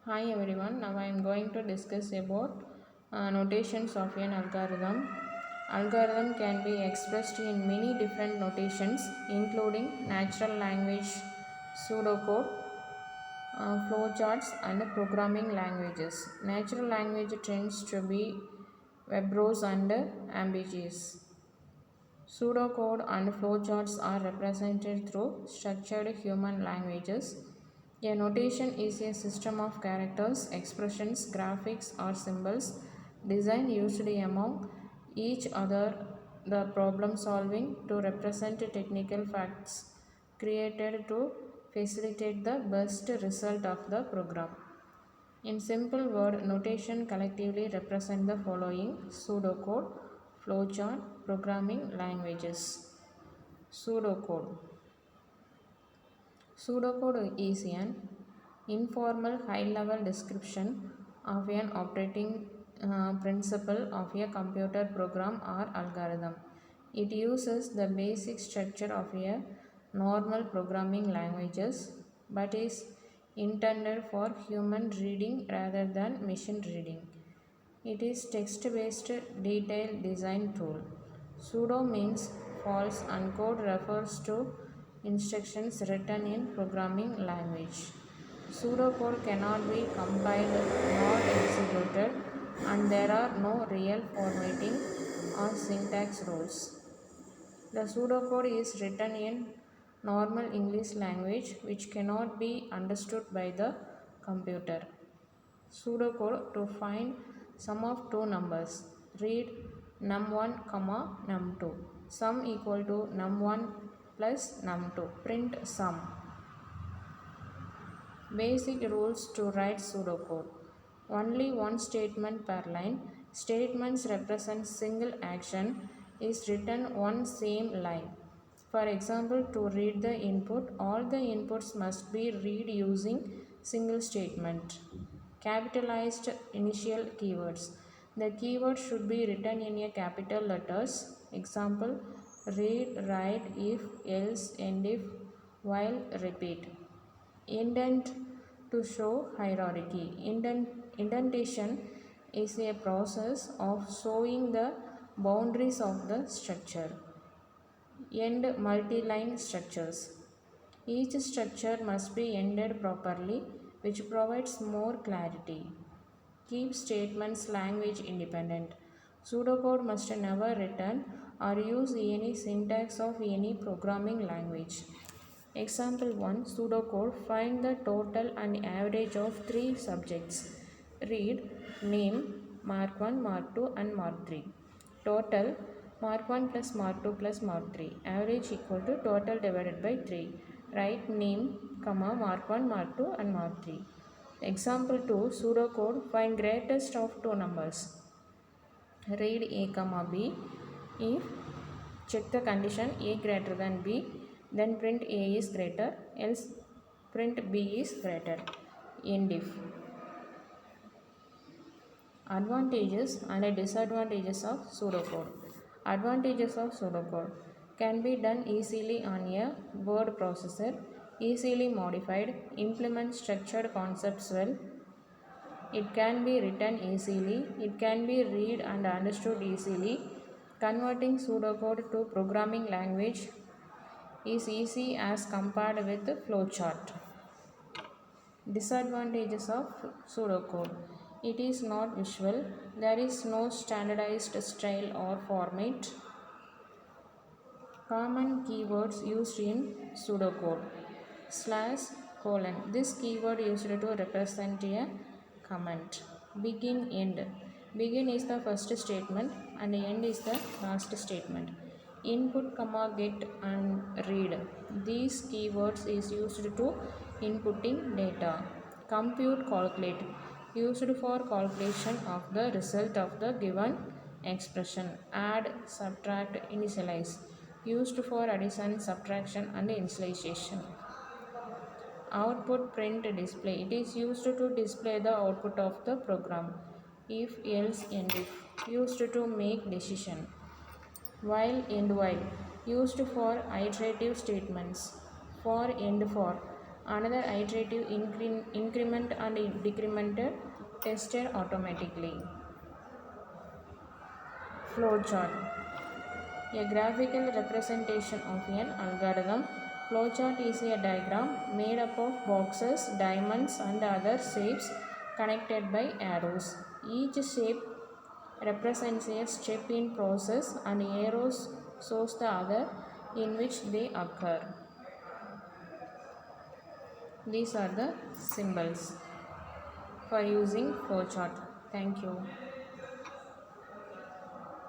Hi everyone, now I am going to discuss about notations of an algorithm. Algorithm can be expressed in many different notations including natural language, pseudocode, flowcharts and programming languages. Natural language tends to be verbose and ambiguous. Pseudocode and flowcharts are represented through structured human languages. A notation is a system of characters, expressions, graphics, or symbols designed usually among each other the problem solving to represent technical facts created to facilitate the best result of the program. In simple word notation collectively represent the following pseudocode, flowchart, programming languages. Pseudocode. Pseudocode is an informal high-level description of an operating principle of a computer program or algorithm. It uses the basic structure of a normal programming languages but is intended for human reading rather than machine reading. It is text-based detail design tool. Pseudo means false and code refers to instructions written in programming language. Pseudocode cannot be compiled nor executed and there are no real formatting or syntax rules. The pseudocode is written in normal English language which cannot be understood by the computer. Pseudocode to find sum of two numbers. Read num1, num2. Sum equal to num1 plus num2. Print sum. Basic rules to write pseudocode. Only one statement per line. Statements represent single action is written on same line. For example, to read the input, all the inputs must be read using single statement. Capitalized initial keywords. The keyword should be written in a capital letters. Example, read, write, if, else, end if, while, repeat. Indent to show hierarchy. Indentation is a process of showing the boundaries of the structure. End multi-line structures. Each structure must be ended properly, which provides more clarity. Keep statements language independent. Pseudocode must never return or use any syntax of any programming language. Example 1 pseudocode find the total and average of three subjects. Read name mark 1, mark 2 and mark 3. Total mark 1 plus mark 2 plus mark 3. Average equal to total divided by 3. Write name, comma, mark 1, mark 2 and mark 3. Example 2 pseudocode find greatest of two numbers. Read a comma b. If check the condition a greater than b, then print a is greater, else print b is greater. End if. Advantages and disadvantages of pseudocode. Advantages of pseudocode can be done easily on a word processor, easily modified, implement structured concepts well. It can be written easily, it can be read and understood easily. Converting pseudocode to programming language is easy as compared with flowchart. Disadvantages of pseudocode. It is not visual. There is no standardized style or format. Common keywords used in pseudocode. Slash colon. This keyword used to represent a comment. Begin end. Begin is the first statement and end is the last statement. Input comma get and read. These keywords is used to inputting data. Compute calculate used for calculation of the result of the given expression. Add subtract initialize used for addition, subtraction and initialization. Output print display. It is used to display the output of the program. If else end if used to make decision. While end while used for iterative statements. For end for Another iterative increment and decrement tested automatically. Flowchart. A graphical representation of an algorithm. Flowchart is a diagram made up of boxes, diamonds, and other shapes connected by arrows. Each shape represents a step in process, and arrows shows the order in which they occur. These are the symbols for using flowchart. Thank you.